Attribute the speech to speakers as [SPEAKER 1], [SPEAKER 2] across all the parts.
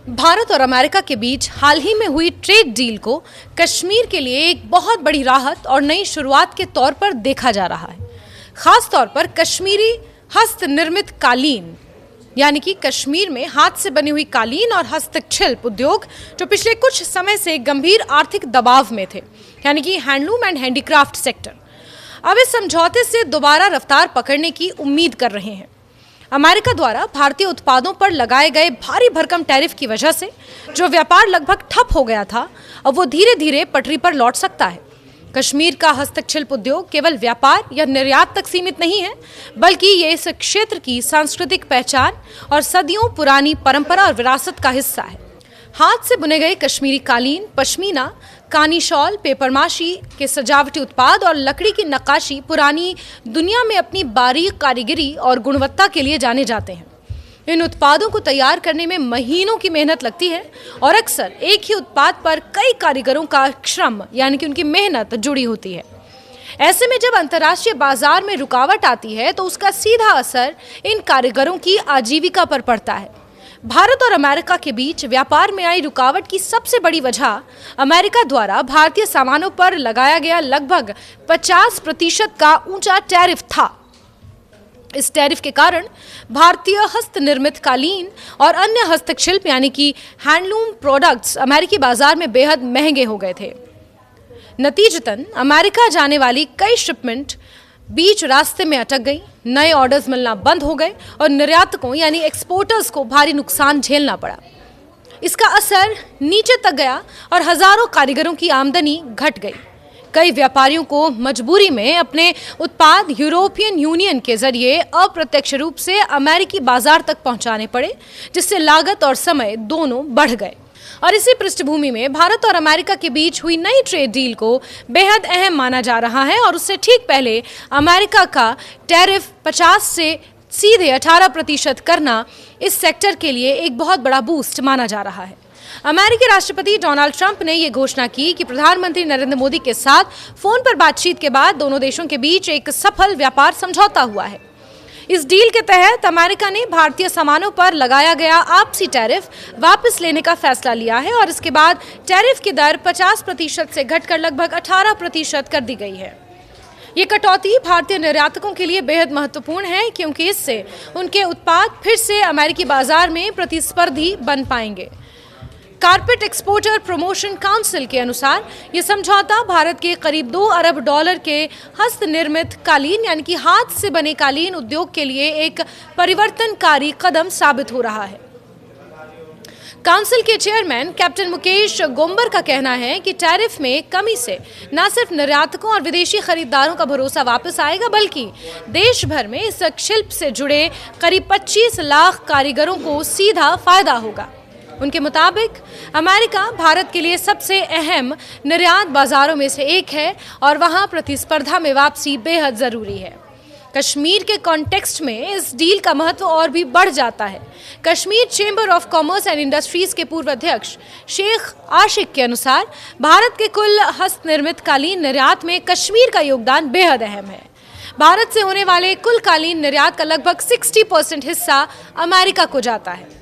[SPEAKER 1] भारत और अमेरिका के बीच हाल ही में हुई ट्रेड डील को कश्मीर के लिए एक बहुत बड़ी राहत और नई शुरुआत के तौर पर देखा जा रहा है। खास तौर पर कश्मीरी हस्त निर्मित कालीन यानी कि कश्मीर में हाथ से बनी हुई कालीन और हस्तशिल्प उद्योग जो पिछले कुछ समय से गंभीर आर्थिक दबाव में थे, यानी कि हैंडलूम एंड हैंडीक्राफ्ट सेक्टर, अब इस समझौते से दोबारा रफ्तार पकड़ने की उम्मीद कर रहे हैं। अमेरिका द्वारा भारतीय उत्पादों पर लगाए गए भारी भरकम टैरिफ की वजह से जो व्यापार लगभग ठप हो गया था, अब वो धीरे धीरे पटरी पर लौट सकता है। कश्मीर का हस्तशिल्प उद्योग केवल व्यापार या निर्यात तक सीमित नहीं है, बल्कि ये इस क्षेत्र की सांस्कृतिक पहचान और सदियों पुरानी परंपरा और विरासत का हिस्सा है। हाथ से बुने गए कश्मीरी कालीन, पश्मीना, कानी शॉल, पेपरमाशी के सजावटी उत्पाद और लकड़ी की नक्काशी पुरानी दुनिया में अपनी बारीक कारीगरी और गुणवत्ता के लिए जाने जाते हैं। इन उत्पादों को तैयार करने में महीनों की मेहनत लगती है और अक्सर एक ही उत्पाद पर कई कारीगरों का श्रम यानी कि उनकी मेहनत जुड़ी होती है। ऐसे में जब अंतर्राष्ट्रीय बाजार में रुकावट आती है तो उसका सीधा असर इन कारीगरों की आजीविका पर पड़ता है। भारत और अमेरिका के बीच व्यापार में आई रुकावट की सबसे बड़ी वजह अमेरिका द्वारा भारतीय सामानों पर लगाया गया लगभग 50% का ऊंचा टैरिफ था। इस टैरिफ के कारण भारतीय हस्त निर्मित कालीन और अन्य हस्तशिल्प यानी कि हैंडलूम प्रोडक्ट्स अमेरिकी बाजार में बेहद महंगे हो गए थे। नतीजतन अमेरिका जाने वाली कई शिपमेंट बीच रास्ते में अटक गई, नए ऑर्डर्स मिलना बंद हो गए और निर्यातकों यानी एक्सपोर्टर्स को भारी नुकसान झेलना पड़ा। इसका असर नीचे तक गया और हजारों कारीगरों की आमदनी घट गई। कई व्यापारियों को मजबूरी में अपने उत्पाद यूरोपियन यूनियन के जरिए अप्रत्यक्ष रूप से अमेरिकी बाजार तक पहुंचाने पड़े, जिससे लागत और समय दोनों बढ़ गए। और इसी पृष्ठभूमि में भारत और अमेरिका के बीच हुई नई ट्रेड डील को बेहद अहम माना जा रहा है और उससे ठीक पहले अमेरिका का टैरिफ 50 से सीधे 18% करना इस सेक्टर के लिए एक बहुत बड़ा बूस्ट माना जा रहा है। अमेरिकी राष्ट्रपति डोनाल्ड ट्रंप ने यह घोषणा की कि प्रधानमंत्री नरेंद्र मोदी के साथ फोन पर बातचीत के बाद दोनों देशों के बीच एक सफल व्यापार समझौता हुआ है। इस डील के तहत अमेरिका ने भारतीय सामानों पर लगाया गया आपसी टैरिफ वापस लेने का फैसला लिया है और इसके बाद टैरिफ की दर 50% से घटकर लगभग 18% कर दी गई है। ये कटौती भारतीय निर्यातकों के लिए बेहद महत्वपूर्ण है क्योंकि इससे उनके उत्पाद फिर से अमेरिकी बाजार में प्रतिस्पर्धी बन पाएंगे। कारपेट एक्सपोर्टर प्रमोशन काउंसिल के अनुसार ये समझौता भारत के करीब $2 अरब के हस्त निर्मित कालीन यानी कि हाथ से बने कालीन उद्योग के लिए एक परिवर्तनकारी कदम साबित हो रहा है। काउंसिल के चेयरमैन कैप्टन मुकेश गोम्बर का कहना है कि टैरिफ में कमी से न सिर्फ निर्यातकों और विदेशी खरीदारों का भरोसा वापस आएगा, बल्कि देश भर में इस शिल्प से जुड़े करीब 25 लाख कारीगरों को सीधा फायदा होगा। उनके मुताबिक अमेरिका भारत के लिए सबसे अहम निर्यात बाजारों में से एक है और वहां प्रतिस्पर्धा में वापसी बेहद जरूरी है। कश्मीर के कॉन्टेक्स्ट में इस डील का महत्व और भी बढ़ जाता है। Kashmir chamber of commerce and industries के पूर्व अध्यक्ष शेख आशिक के अनुसार भारत के कुल हस्त निर्मित कालीन निर्यात में कश्मीर का योगदान बेहद अहम है। भारत से होने वाले कुल कालीन निर्यात का लगभग 60% हिस्सा अमेरिका को जाता है।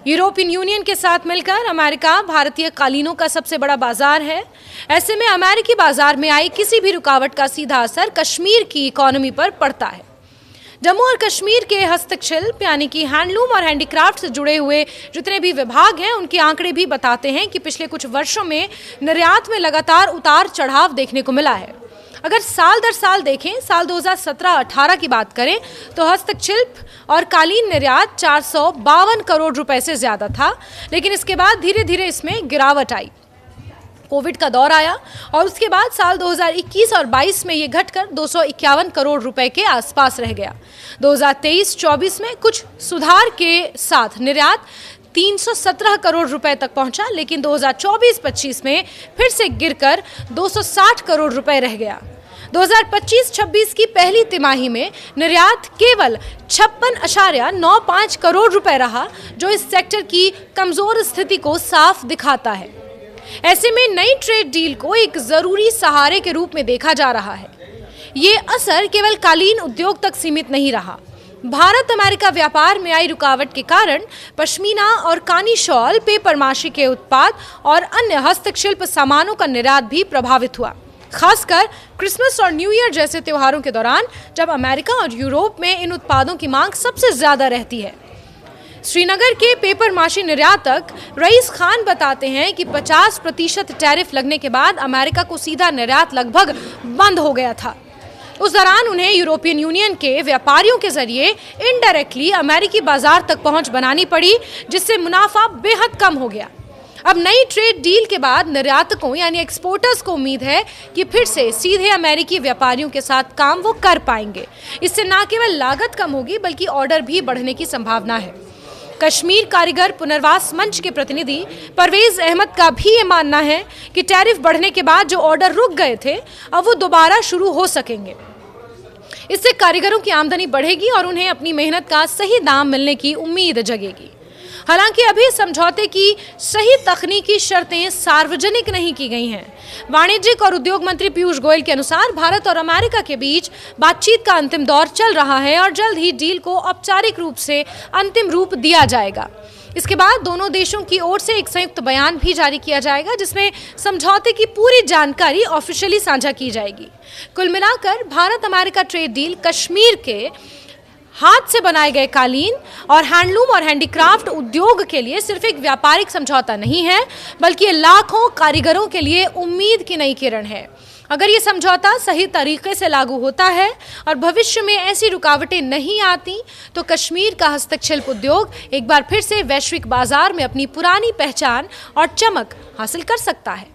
[SPEAKER 1] यूरोपियन यूनियन के साथ मिलकर अमेरिका भारतीय कालीनों का सबसे बड़ा बाजार है। ऐसे में अमेरिकी बाजार में आई किसी भी रुकावट का सीधा असर कश्मीर की इकोनॉमी पर पड़ता है। जम्मू और कश्मीर के हस्तशिल्प यानी कि हैंडलूम और हैंडीक्राफ्ट से जुड़े हुए जितने भी विभाग हैं, उनके आंकड़े भी बताते हैं कि पिछले कुछ वर्षों में निर्यात में लगातार उतार चढ़ाव देखने को मिला है। अगर साल दर साल देखें, साल 2017-18 की बात करें तो हस्तशिल्प और कालीन निर्यात 452 करोड़ रुपए से ज्यादा था, लेकिन इसके बाद धीरे धीरे इसमें गिरावट आई। कोविड का दौर आया और उसके बाद साल 2021 और 22 में ये घटकर 251 करोड़ रुपए के आसपास रह गया। 2023-24 में कुछ सुधार के साथ निर्यात 317 करोड़ रुपए तक पहुंचा, लेकिन 2024-25 में फिर से गिरकर 260 करोड़ रुपए रह गया। 2025-26 की पहली तिमाही में निर्यात केवल 56.95 करोड़ रुपए रहा, जो इस सेक्टर की कमजोर स्थिति को साफ दिखाता है। ऐसे में नई ट्रेड डील को एक जरूरी सहारे के रूप में देखा जा रहा है। ये असर केवल कालीन उद्योग तक सीमित नहीं रहा, भारत अमेरिका व्यापार में आई रुकावट के कारण पश्मीना और कानी शॉल, पेपर माशी के उत्पाद और अन्य हस्तशिल्प सामानों का निर्यात भी प्रभावित हुआ, खासकर क्रिसमस और न्यू ईयर जैसे त्योहारों के दौरान, जब अमेरिका और यूरोप में इन उत्पादों की मांग सबसे ज्यादा रहती है। श्रीनगर के पेपर माशी निर्यातक रईस खान बताते हैं कि 50% टैरिफ लगने के बाद अमेरिका को सीधा निर्यात लगभग बंद हो गया था। उस दौरान उन्हें यूरोपियन यूनियन के व्यापारियों के जरिए इनडायरेक्टली अमेरिकी बाजार तक पहुंच बनानी पड़ी, जिससे मुनाफा बेहद कम हो गया। अब नई ट्रेड डील के बाद निर्यातकों यानी एक्सपोर्टर्स को उम्मीद है कि फिर से सीधे अमेरिकी व्यापारियों के साथ काम वो कर पाएंगे। इससे न केवल लागत कम होगी बल्कि ऑर्डर भी बढ़ने की संभावना है। कश्मीर कारीगर पुनर्वास मंच के प्रतिनिधि परवेज अहमद का भी ये मानना है कि टैरिफ बढ़ने के बाद जो ऑर्डर रुक गए थे अब वो दोबारा शुरू हो सकेंगे। इससे कारीगरों की आमदनी बढ़ेगी और उन्हें अपनी मेहनत का सही दाम मिलने की उम्मीद जगेगी। हालांकि अभी समझौते की सही तकनीकी शर्तें सार्वजनिक नहीं की गई हैं। वाणिज्यिक और उद्योग मंत्री पीयूष गोयल के अनुसार भारत और अमेरिका के बीच बातचीत का अंतिम दौर चल रहा है और जल्द ही डील को औपचारिक रूप से अंतिम रूप दिया जाएगा। इसके बाद दोनों देशों की ओर से एक संयुक्त बयान भी जारी किया जाएगा, जिसमें समझौते की पूरी जानकारी ऑफिशियली साझा की जाएगी। कुल मिलाकर Bharat America trade deal Kashmir के हाथ से बनाए गए कालीन और हैंडलूम और हैंडीक्राफ्ट उद्योग के लिए सिर्फ एक व्यापारिक समझौता नहीं है, बल्कि लाखों कारीगरों के लिए उम्मीद की नई किरण है। अगर ये समझौता सही तरीके से लागू होता है और भविष्य में ऐसी रुकावटें नहीं आती, तो कश्मीर का हस्तशिल्प उद्योग एक बार फिर से वैश्विक बाजार में अपनी पुरानी पहचान और चमक हासिल कर सकता है।